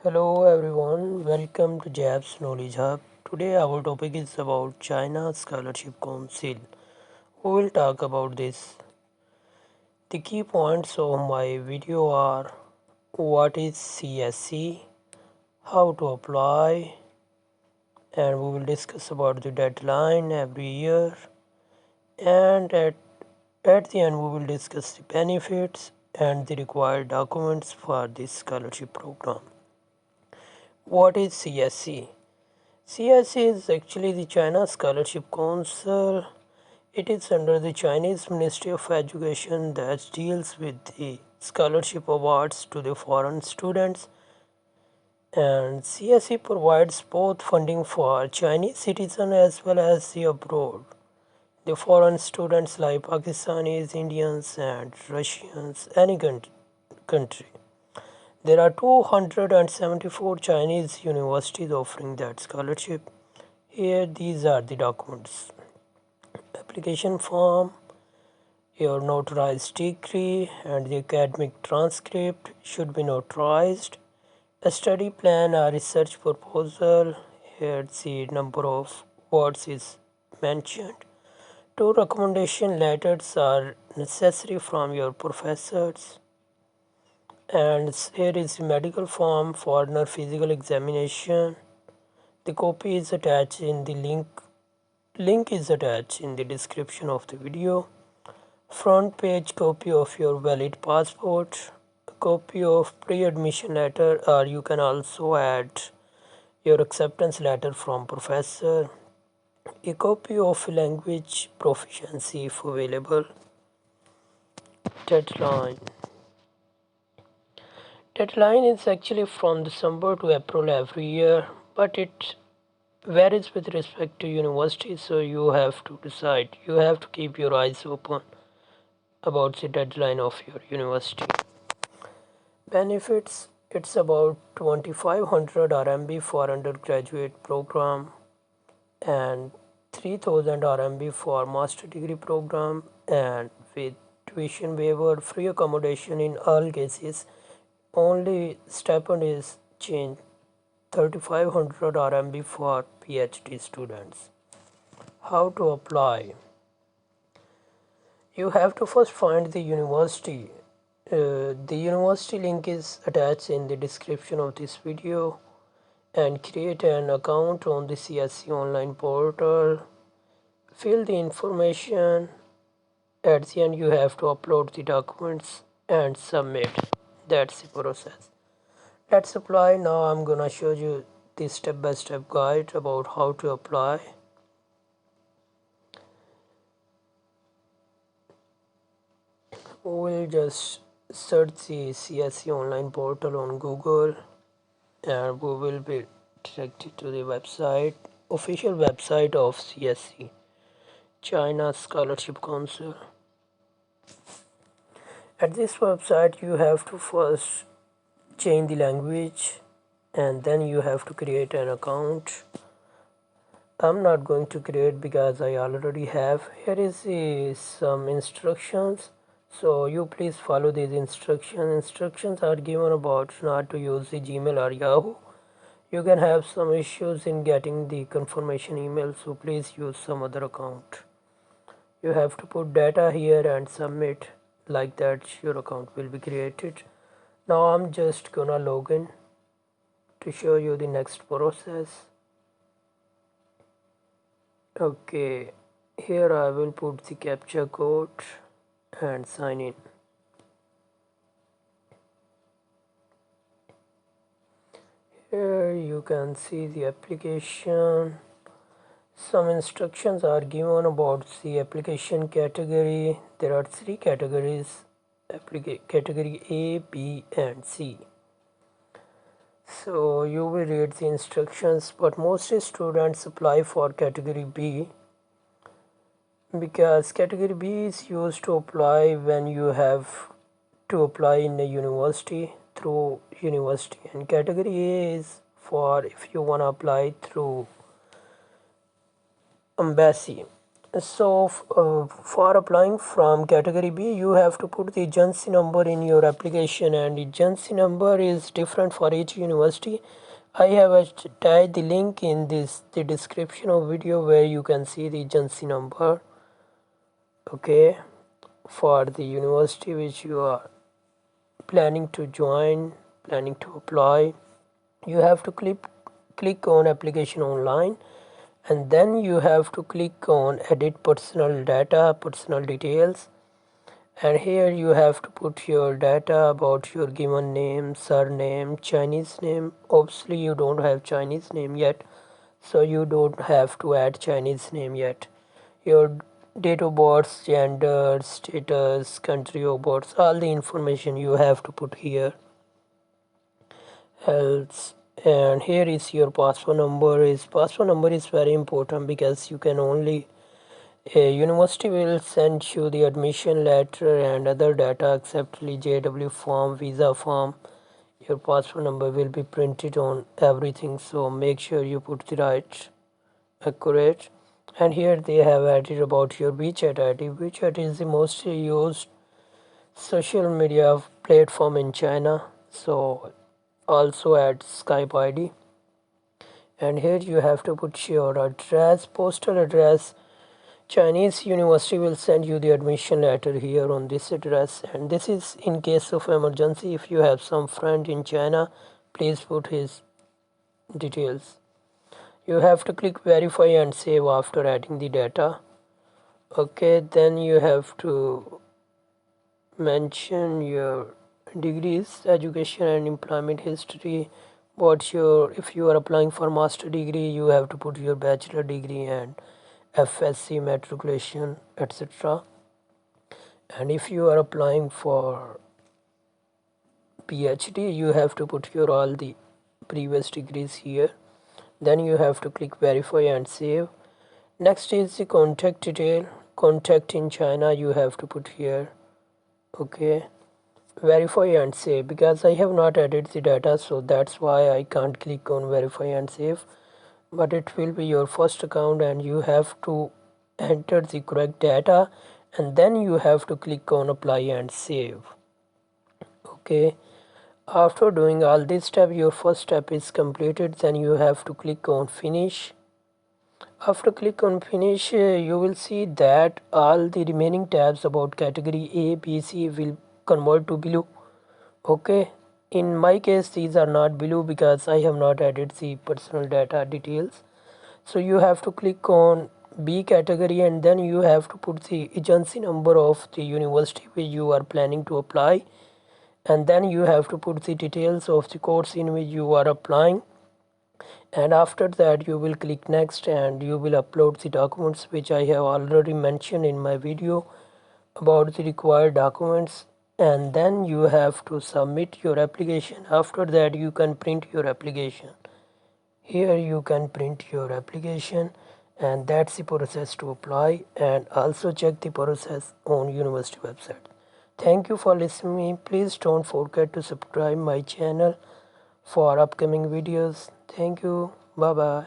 Hello everyone, welcome to Jab's Knowledge Hub. Today our topic is about China Scholarship Council. We will talk about this. The key points of my video are what is CSC, how to apply, and we will discuss about the deadline every year, and at the end we will discuss the benefits and the required documents for this scholarship program. What is CSC? CSC is actually the China Scholarship Council. It is under the Chinese Ministry of Education that deals with the scholarship awards to the foreign students. And CSC provides both funding for Chinese citizens as well as the abroad. The foreign students like Pakistanis, Indians, and Russians, any country. There are 274 Chinese universities offering that scholarship. Here, these are the documents: application form, your notarized degree, and the academic transcript should be notarized. A study plan or research proposal. Here, the number of words is mentioned. Two recommendation letters are necessary from your professors. And here is the medical form for physical examination. The copy is attached in the link is attached in the description of the video. Front page copy of your valid passport, a copy of pre-admission letter, or you can also add your acceptance letter from professor, a copy of language proficiency if available. Deadline. Deadline is actually from December to April every year, but it varies with respect to university, so you have to decide. You have to keep your eyes open about the deadline of your university. Benefits: it's about 2500 RMB for undergraduate program and 3000 RMB for master degree program, and with tuition waiver, free accommodation in all cases. Only stipend is changed: 3500 RMB for PhD students. How to apply? You have to first find the university. The university link is attached in the description of this video, and create an account on the CSC online portal. Fill the information. At the end you have to upload the documents and submit. That's the process. Let's apply. Now I'm gonna show you the step-by-step guide about how to apply. We'll just search the CSC online portal on Google, and we will be directed to the official website of CSC, China Scholarship Council. At this website you have to first change the language, and then you have to create an account. I'm not going to create because I already have. Here is some instructions, so you please follow these instructions are given about not to use the Gmail or Yahoo. You can have some issues in getting the confirmation email, so please use some other account. You have to put data here and submit. Like that your account will be created. Now I'm just gonna log in to show you the next process. Okay, here I will put the captcha code and sign in. Here you can see the application. Some instructions are given about the application category. There are three categories: category A, B, and C. So you will read the instructions, but most students apply for category B because category B is used to apply when you have to apply in a university through university, and category A is for if you want to apply through embassy. For applying from category B, you have to put the agency number in your application, and agency number is different for each university. I have attached the link in the description of video where you can see the agency number. Okay, for the university which you are planning to join, planning to apply, you have to click on application online, and then you have to click on edit personal data, personal details, and here you have to put your data about your given name, surname, Chinese name. Obviously you don't have Chinese name yet, so you don't have to add Chinese name yet. Your date of birth, gender, status, country of birth, all the information you have to put here. Else, and here is your password number. Password number is very important because you can only a university will send you the admission letter and other data except the JW form, visa form. Your password number will be printed on everything, so make sure you put the right, accurate. And here they have added about your WeChat ID. WeChat is the most used social media platform in China, so also add Skype ID. And here you have to put your address, postal address. Chinese university will send you the admission letter here on this address, and this is in case of emergency. If you have some friend in China, please put his details. You have to click verify and save after adding the data. Okay, then you have to mention your degrees, education and employment history. If you are applying for master degree, you have to put your bachelor degree and FSC matriculation, etc. And if you are applying for PhD, you have to put your all the previous degrees here. Then you have to click verify and save. Next is the contact detail. Contact in China you have to put here. Okay, verify and save. Because I have not added the data, so that's why I can't click on verify and save, but it will be your first account and you have to enter the correct data, and then you have to click on apply and save. Okay, after doing all this step, your first step is completed. Then you have to click on finish. After click on finish, you will see that all the remaining tabs about category A, B, C will convert to blue. Okay, in my case these are not blue because I have not added the personal data details. So you have to click on B category, and then you have to put the agency number of the university where you are planning to apply, and then you have to put the details of the course in which you are applying, and after that you will click next and you will upload the documents which I have already mentioned in my video about the required documents, and then you have to submit your application. After that you can print your application. Here you can print your application, and that's the process to apply, and also check the process on university website. Thank you for listening. Please don't forget to subscribe my channel for upcoming videos. Thank you. Bye bye.